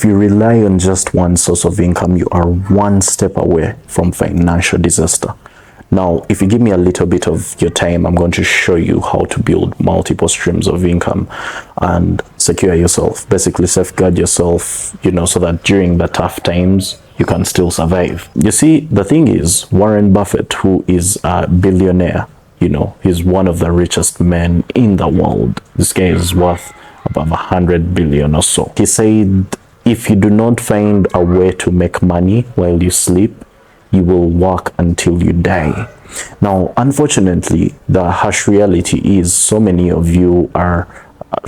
if you rely on just one source of income, you are one step away from financial disaster. Now, if you give me a little bit of your time, I'm going to show you how to build multiple streams of income and secure yourself, basically safeguard yourself, so that during the tough times, you can still survive. You see, the thing is, Warren Buffett, who is a billionaire, he's one of the richest men in the world. This guy is worth above 100 billion or so. He said, if you do not find a way to make money while you sleep, you will work until you die. Now, unfortunately, the harsh reality is so many of you are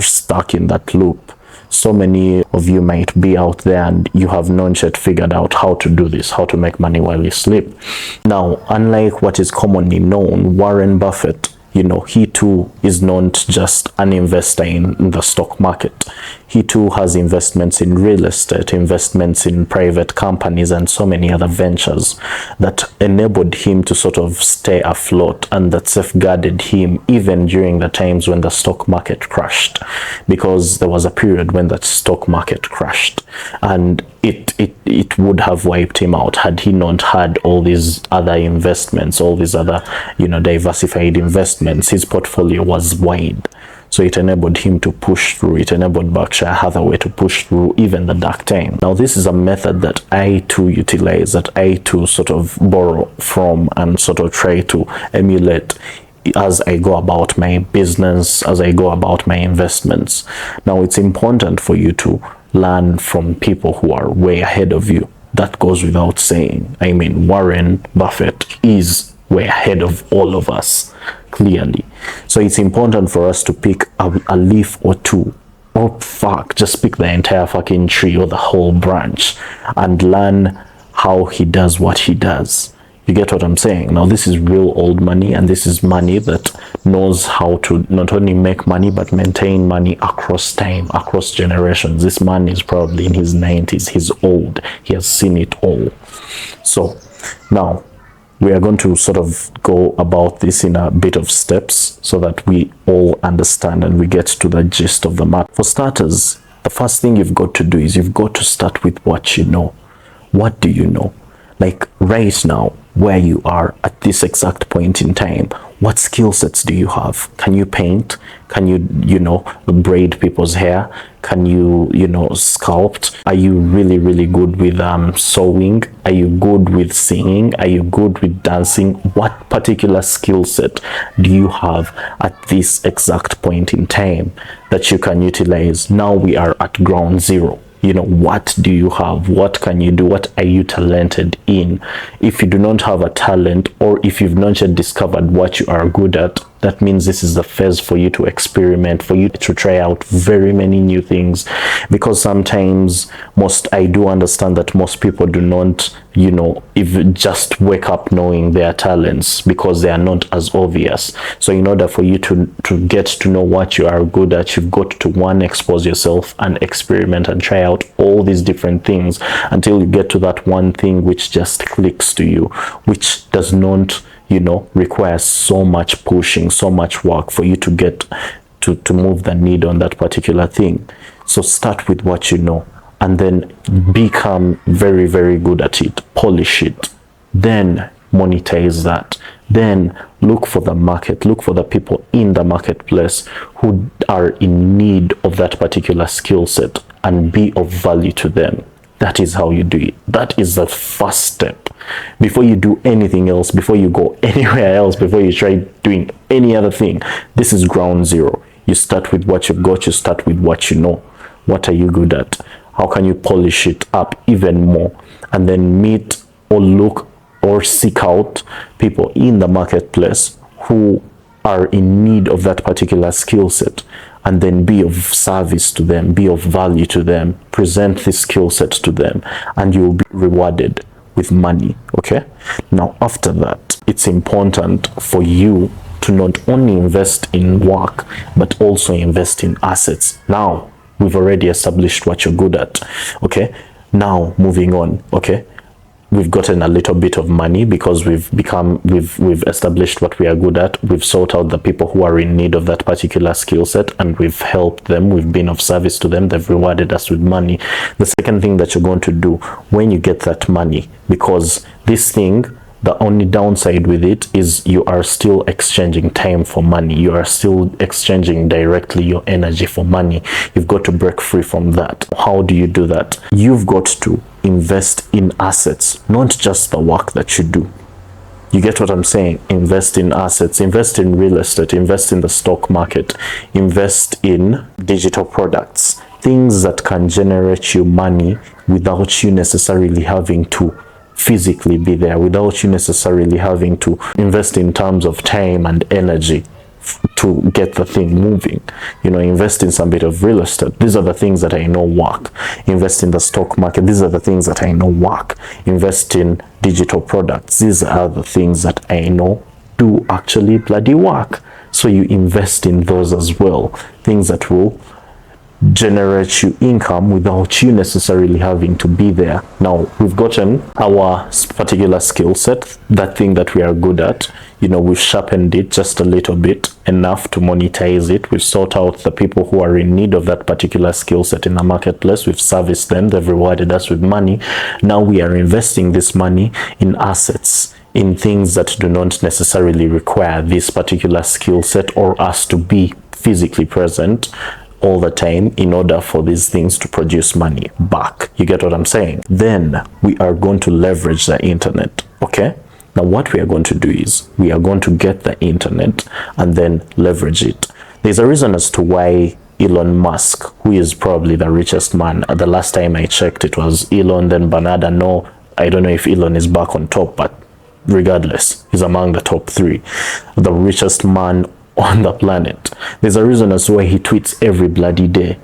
stuck in that loop. So many of you might be out there and you have not yet figured out how to do this, how to make money while you sleep. Now, unlike what is commonly known, Warren Buffett, he too is not just an investor in the stock market. He too has investments in real estate, investments in private companies, and so many other ventures that enabled him to sort of stay afloat and that safeguarded him even during the times when the stock market crashed, because there was a period when the stock market crashed and it would have wiped him out had he not had all these other investments, all these other, diversified investments. His portfolio was wide. So it enabled him to push through. It enabled Berkshire Hathaway to push through even the dark time. Now, this is a method that I too utilize, that I too sort of borrow from and sort of try to emulate as I go about my business, as I go about my investments. Now, it's important for you to learn from people who are way ahead of you. That goes without saying. I mean, Warren Buffett is way ahead of all of us, clearly. So it's important for us to pick a leaf or two, or just pick the entire fucking tree or the whole branch and learn how he does what he does. You get what I'm saying? Now, this is real old money, and this is money that knows how to not only make money, but maintain money across time, across generations. This man is probably in his 90s. He's old. He has seen it all. So now we are going to sort of go about this in a bit of steps so that we all understand and we get to the gist of the matter. For starters, the first thing you've got to do is you've got to start with what you know. What do you know? Like right now, where you are at this exact point in time, what skill sets do you have? Can you paint? Can you, braid people's hair? Can you, sculpt? Are you really, really good with sewing? Are you good with singing? Are you good with dancing? What particular skill set do you have at this exact point in time that you can utilize? Now we are at ground zero. What do you have? What can you do? What are you talented in? If you do not have a talent, or if you've not yet discovered what you are good at, that means this is the phase for you to experiment, for you to try out very many new things. Because sometimes I do understand that most people do not, if just wake up knowing their talents, because they are not as obvious. So in order for you to get to know what you are good at, you've got to expose yourself and experiment and try out all these different things until you get to that one thing which just clicks to you, which does not requires so much pushing, so much work for you to get to move the needle on that particular thing. So start with what you know and then become very, very good at it. Polish it. Then monetize that. Then look for the market, look for the people in the marketplace who are in need of that particular skill set and be of value to them. That is how you do it. That is the first step. Before you do anything else, before you go anywhere else, before you try doing any other thing, this is ground zero. You start with what you've got. You start with what you know. What are you good at? How can you polish it up even more? And then meet or look or seek out people in the marketplace who are in need of that particular skill set, and then be of service to them, be of value to them, present this skill set to them, and you'll be rewarded with money. Okay? Now, after that, it's important for you to not only invest in work, but also invest in assets. Now, we've already established what you're good at. Okay? Now, moving on. Okay? we've gotten a little bit of money because we've established what we are good at. We've sought out the people who are in need of that particular skill set, and we've helped them. We've been of service to them. They've rewarded us with money. The second thing that you're going to do when you get that money, because this thing, the only downside with it is you are still exchanging time for money. You are still exchanging directly your energy for money. You've got to break free from that. How do you do that? You've got to invest in assets, not just the work that you do. You get what I'm saying? Invest in assets, invest in real estate, invest in the stock market, invest in digital products, things that can generate you money without you necessarily having to physically be there, without you necessarily having to invest in terms of time and energy to get the thing moving. You know, invest in some bit of real estate. These are the things that I know work. Invest in the stock market. These are the things that I know work. Invest in digital products. These are the things that I know do actually bloody work. So you invest in those as well. Things that will generate you income without you necessarily having to be there. Now, we've gotten our particular skill set, that thing that we are good at. You know, we've sharpened it just a little bit, enough to monetize it. We've sought out the people who are in need of that particular skill set in the marketplace. We've serviced them. They've rewarded us with money. Now we are investing this money in assets, in things that do not necessarily require this particular skill set or us to be physically present all the time in order for these things to produce money back. You get what I'm saying? Then we are going to leverage the internet. Okay? Now what we are going to do is we are going to get the internet and then leverage it. There's a reason as to why Elon Musk, who is probably the richest man, the last time I checked it was Elon, then Bernard. No, I don't know if Elon is back on top, but regardless, he's among the top 3, the richest man on the planet. There's a reason as to why he tweets every bloody day.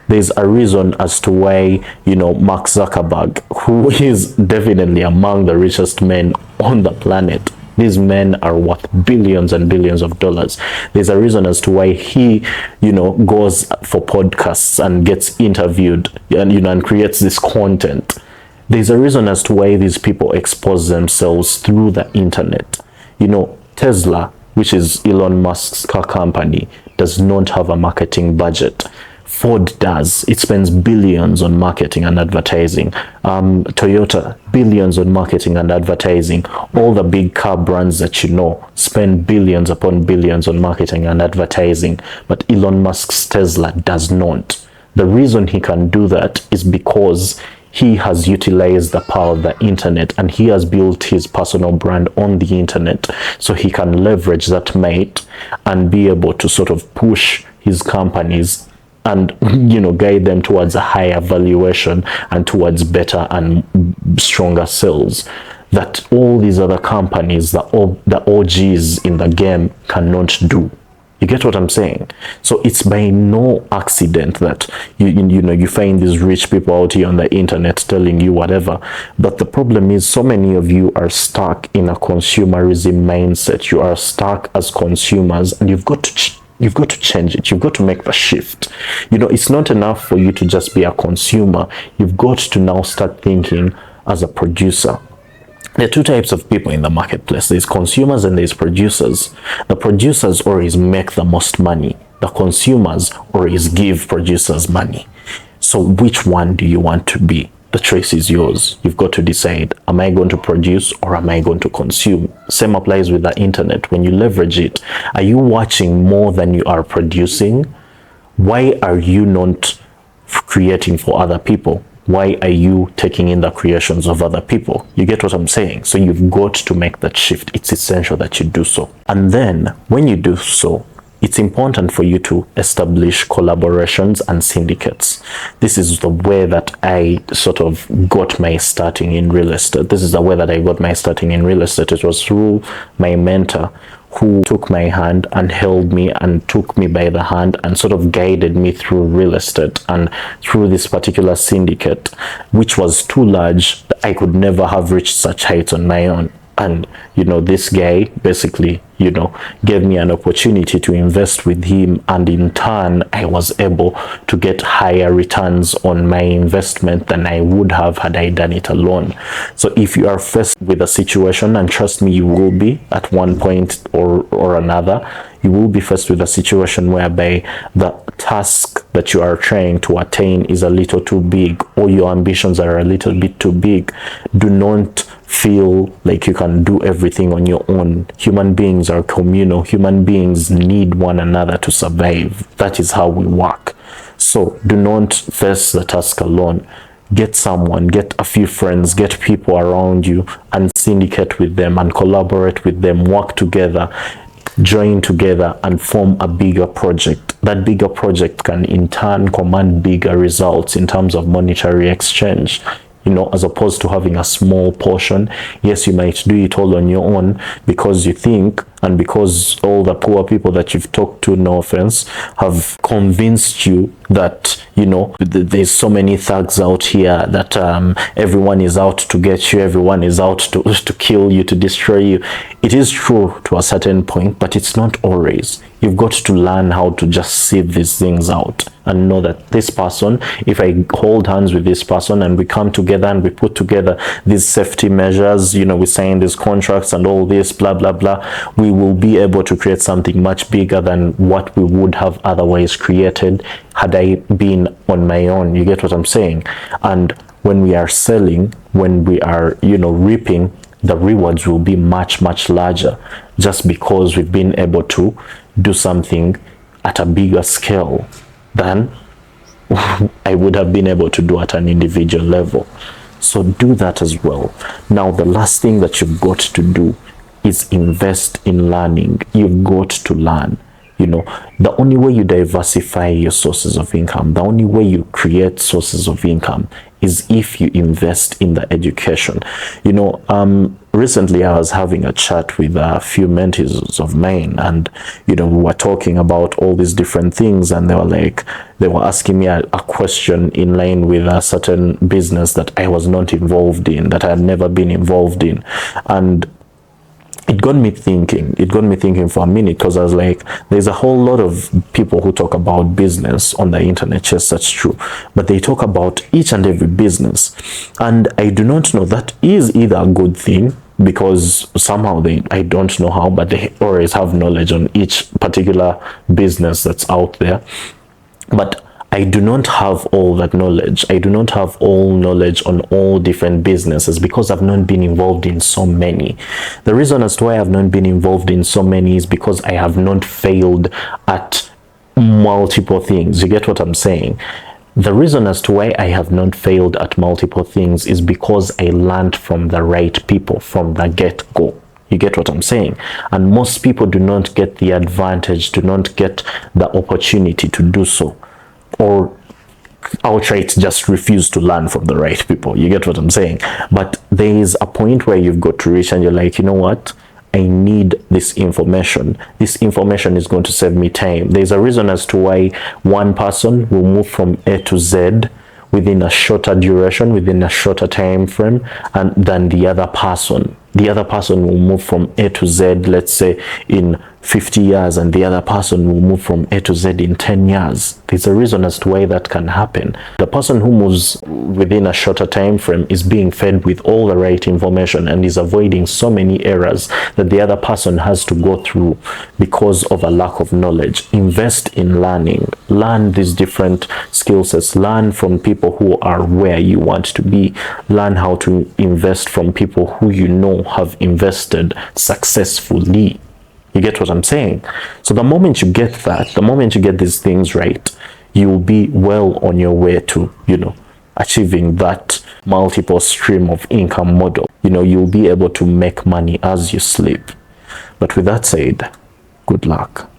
There's a reason as to why, you know, Mark Zuckerberg, who is definitely among the richest men on the planet, these men are worth billions and billions of dollars. There's a reason as to why he, you know, goes for podcasts and gets interviewed and, you know, and creates this content. There's a reason as to why these people expose themselves through the internet. You know, Tesla, which is Elon Musk's car company, does not have a marketing budget. Ford does. It spends billions on marketing and advertising. Toyota, billions on marketing and advertising. All the big car brands that you know spend billions upon billions on marketing and advertising. But Elon Musk's Tesla does not. The reason he can do that is because he has utilized the power of the internet, and he has built his personal brand on the internet, so he can leverage that might and be able to sort of push his companies and, you know, guide them towards a higher valuation and towards better and stronger sales that all these other companies, the OGs in the game, cannot do. You get what I'm saying? So it's by no accident that you know you find these rich people out here on the internet telling you whatever. But the problem is so many of you are stuck in a consumerism mindset. You are stuck as consumers, and you've got to change it. You've got to make the shift. You know, it's not enough for you to just be a consumer. You've got to now start thinking as a producer. There are 2 types of people in the marketplace. There's consumers and there's producers. The producers always make the most money. The consumers always give producers money. So which one do you want to be? The choice is yours. You've got to decide, am I going to produce or am I going to consume? Same applies with the internet. When you leverage it, are you watching more than you are producing? Why are you not creating for other people? Why are you taking in the creations of other people? You get what I'm saying? So you've got to make that shift. It's essential that you do so. And then when you do so, it's important for you to establish collaborations and syndicates. This is the way that I sort of got my starting in real estate. This is the way that I got my starting in real estate. It was through my mentor, who took my hand and held me and took me by the hand and sort of guided me through real estate and through this particular syndicate, which was too large. I could never have reached such heights on my own. And, you know, this guy basically gave me an opportunity to invest with him, and in turn I was able to get higher returns on my investment than I would have had I done it alone. So if you are faced with a situation, and trust me, you will be at one point or another, you will be faced with a situation whereby the task that you are trying to attain is a little too big, or your ambitions are a little bit too big. Do not feel like you can do everything on your own. Human beings are communal. Human beings need one another to survive. That is how we work. So do not face the task alone. Get someone, get a few friends, get people around you, and syndicate with them and collaborate with them, work together, join together and form a bigger project. That bigger project can in turn command bigger results in terms of monetary exchange, as opposed to having a small portion. Yes, you might do it all on your own because you think, and because all the poor people that you've talked to, no offense, have convinced you that, there's so many thugs out here, that everyone is out to get you, everyone is out to kill you, to destroy you. It is true to a certain point, but it's not always. You've got to learn how to just see these things out and know that this person, if I hold hands with this person and we come together and we put together these safety measures, we sign these contracts and all this, blah, blah, blah, we will be able to create something much bigger than what we would have otherwise created had I been on my own. You get what I'm saying? And when we are selling, when we are, reaping, the rewards will be much, much larger, just because we've been able to do something at a bigger scale than I would have been able to do at an individual level. So do that as well. Now, the last thing that you've got to do is invest in learning. You've got to learn. The only way you diversify your sources of income, the only way you create sources of income is if you invest in the education. Recently I was having a chat with a few mentees of mine, and we were talking about all these different things, and they were asking me a question in line with a certain business that I was not involved in, that I had never been involved in. And it got me thinking for a minute, because I was like, there's a whole lot of people who talk about business on the internet. Yes, that's true. But they talk about each and every business. And I do not know, that is either a good thing, because somehow I don't know how, but they always have knowledge on each particular business that's out there. But I do not have all that knowledge. I do not have all knowledge on all different businesses, because I've not been involved in so many. The reason as to why I've not been involved in so many is because I have not failed at multiple things. You get what I'm saying? The reason as to why I have not failed at multiple things is because I learned from the right people from the get-go. You get what I'm saying? And most people do not get the advantage, do not get the opportunity to do so, or outright just refuse to learn from the right people. You get what I'm saying? But there is a point where you've got to reach and you're like, you know what? I need this information. This information is going to save me time. There's a reason as to why one person will move from A to Z within a shorter duration, within a shorter time frame, and than the other person. The other person will move from A to Z, let's say, in 50 years, and the other person will move from A to Z in 10 years. There's a reason as to why that can happen. The person who moves within a shorter time frame is being fed with all the right information and is avoiding so many errors that the other person has to go through because of a lack of knowledge. Invest in learning. Learn these different skill sets. Learn from people who are where you want to be. Learn how to invest from people who have invested successfully. You get what I'm saying? So the moment you get that, the moment you get these things right, you'll be well on your way to, achieving that multiple stream of income model. You'll be able to make money as you sleep. But with that said, good luck.